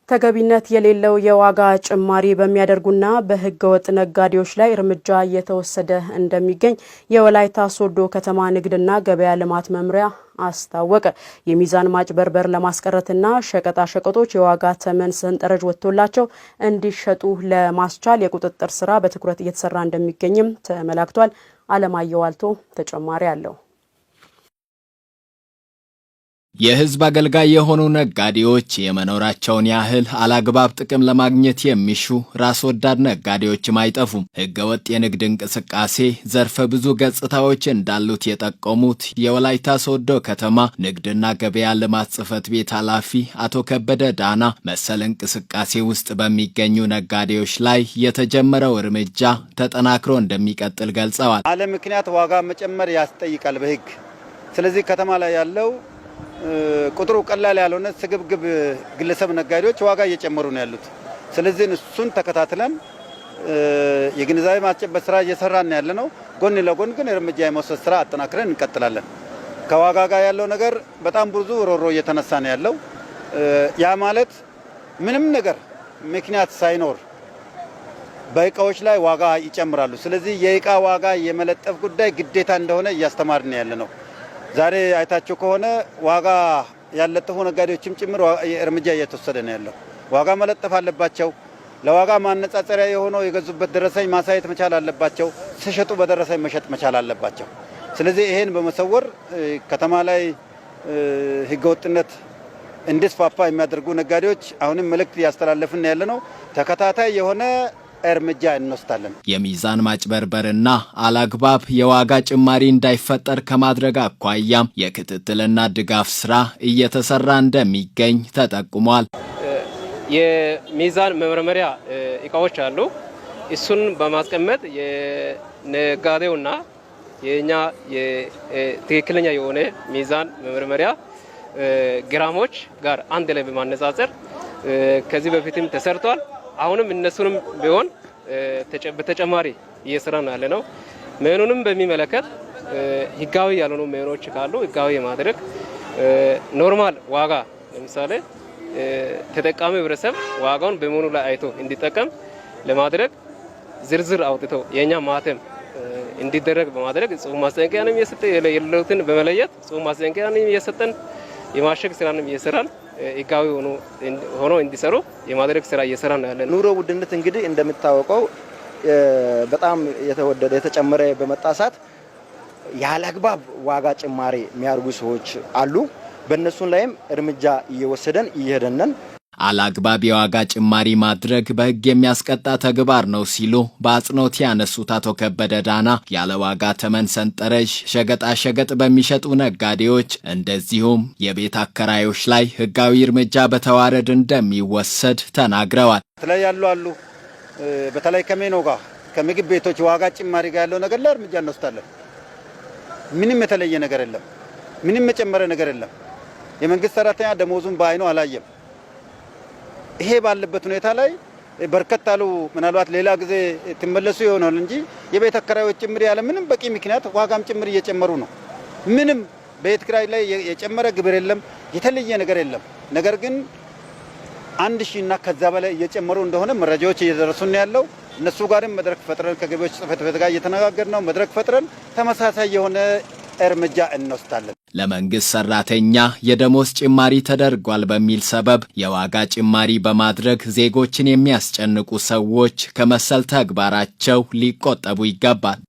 ተገቢነት የሌለው የዋጋ ጭማሪ በሚያደርጉና በህገወጥ ነጋዴዎች ላይ እርምጃ እየተወሰደ እንደሚገኝ የወላይታ ሶዶ ከተማ ንግድና ገበያ ልማት መምሪያ አስታወቀ። የሚዛን ማጭበርበር ለማስቀረትና ሸቀጣ ሸቀጦች የዋጋ ተመን ሰንጠረዥ ወጥቶላቸው እንዲሸጡ ለማስቻል የቁጥጥር ስራ በትኩረት እየተሰራ እንደሚገኝም ተመላክቷል። አለማየሁ ዋልቶ ተጨማሪ አለው። የህዝብ አገልጋይ የሆኑ ነጋዴዎች የመኖራቸውን ያህል አላግባብ ጥቅም ለማግኘት የሚሹ ራስ ወዳድ ነጋዴዎችም አይጠፉም። ህገወጥ የንግድ እንቅስቃሴ ዘርፈ ብዙ ገጽታዎች እንዳሉት የጠቆሙት የወላይታ ሶዶ ከተማ ንግድና ገበያ ልማት ጽሕፈት ቤት ኃላፊ አቶ ከበደ ዳና መሰል እንቅስቃሴ ውስጥ በሚገኙ ነጋዴዎች ላይ የተጀመረው እርምጃ ተጠናክሮ እንደሚቀጥል ገልጸዋል። አለ ምክንያት ዋጋ መጨመር ያስጠይቃል በህግ። ስለዚህ ከተማ ላይ ያለው ቁጥሩ ቀላል ያልሆነ ስግብግብ ግለሰብ ነጋዴዎች ዋጋ እየጨመሩ ነው ያሉት። ስለዚህ እሱን ተከታትለን የግንዛቤ ማስጨበጥ ስራ እየሰራን ያለነው፣ ጎን ለጎን ግን እርምጃ የመውሰድ ስራ አጠናክረን እንቀጥላለን። ከዋጋ ጋር ያለው ነገር በጣም ብዙ ሮሮ እየተነሳ ነው ያለው። ያ ማለት ምንም ነገር ምክንያት ሳይኖር በእቃዎች ላይ ዋጋ ይጨምራሉ። ስለዚህ የእቃ ዋጋ የመለጠፍ ጉዳይ ግዴታ እንደሆነ እያስተማርን ያለነው። ዛሬ አይታችሁ ከሆነ ዋጋ ያለጠፉ ነጋዴዎችም ጭምር እርምጃ እየተወሰደ ነው ያለው። ዋጋ መለጠፍ አለባቸው። ለዋጋ ማነጻጸሪያ የሆነው የገዙበት ደረሰኝ ማሳየት መቻል አለባቸው። ሲሸጡ በደረሰኝ መሸጥ መቻል አለባቸው። ስለዚህ ይሄን በመሰወር ከተማ ላይ ህገወጥነት እንዲስፋፋ የሚያደርጉ ነጋዴዎች አሁንም መልእክት እያስተላለፍን ያለነው ተከታታይ የሆነ እርምጃ እንወስዳለን። የሚዛን ማጭበርበርና አላግባብ የዋጋ ጭማሪ እንዳይፈጠር ከማድረግ አኳያም የክትትልና ድጋፍ ስራ እየተሰራ እንደሚገኝ ተጠቁሟል። የሚዛን መመርመሪያ እቃዎች አሉ። እሱን በማስቀመጥ የነጋዴውና የኛ ትክክለኛ የሆነ ሚዛን መመርመሪያ ግራሞች ጋር አንድ ላይ በማነጻጸር ከዚህ በፊትም ተሰርቷል። አሁንም እነሱንም ቢሆን በተጨማሪ እየሰራን ያለነው ሜኑንም በሚመለከት ህጋዊ ያልሆኑ ሜኖች ካሉ ህጋዊ የማድረግ ኖርማል ዋጋ ለምሳሌ ተጠቃሚ ህብረተሰብ ዋጋውን በሜኑ ላይ አይቶ እንዲጠቀም ለማድረግ ዝርዝር አውጥተው የኛ ማህተም እንዲደረግ በማድረግ ጽሁፍ ማስጠንቀቂያንም የሌሉትን በመለየት ጽሁፍ ማስጠንቀቂያንም እየሰጠን የማሸግ ስራንም እየሰራን ህጋዊ ሆኖ እንዲሰሩ የማድረግ ስራ እየሰራ ነው ያለን። ኑሮ ውድነት እንግዲህ እንደምታወቀው በጣም የተወደደ የተጨመረ በመጣሳት ያለ አግባብ ዋጋ ጭማሪ የሚያርጉ ሰዎች አሉ። በእነሱን ላይም እርምጃ እየወሰደን እየሄደን አላግባብ የዋጋ ጭማሪ ማድረግ በህግ የሚያስቀጣ ተግባር ነው ሲሉ በአጽንኦት ያነሱት አቶ ከበደ ዳና ያለ ዋጋ ተመን ሰንጠረዥ ሸቀጣ ሸቀጥ በሚሸጡ ነጋዴዎች እንደዚሁም የቤት አከራዮች ላይ ህጋዊ እርምጃ በተዋረድ እንደሚወሰድ ተናግረዋል። ያሉ በተለይ ከሜኖ ጋር ከምግብ ቤቶች ዋጋ ጭማሪ ጋር ያለው ነገር ላይ እርምጃ እንወስዳለን። ምንም የተለየ ነገር የለም። ምንም የጨመረ ነገር የለም። የመንግስት ሰራተኛ ደሞዙን በአይኑ አላየም። ይሄ ባለበት ሁኔታ ላይ በርከት ያሉ ምናልባት ሌላ ጊዜ ትመለሱ ይሆናል እንጂ የቤት አከራዮች ጭምር ያለ ምንም በቂ ምክንያት ዋጋም ጭምር እየጨመሩ ነው። ምንም ቤት ኪራይ ላይ የጨመረ ግብር የለም፣ የተለየ ነገር የለም። ነገር ግን 1000 እና ከዛ በላይ እየጨመሩ እንደሆነ መረጃዎች እየደረሱን ያለው። እነሱ ጋርም መድረክ ፈጥረን ከገቢዎች ጽሕፈት ቤት ጋር እየተነጋገርን ነው። መድረክ ፈጥረን ተመሳሳይ የሆነ እርምጃ እንወስዳለን። ለመንግስት ሰራተኛ የደሞዝ ጭማሪ ተደርጓል በሚል ሰበብ የዋጋ ጭማሪ በማድረግ ዜጎችን የሚያስጨንቁ ሰዎች ከመሰል ተግባራቸው ሊቆጠቡ ይገባል።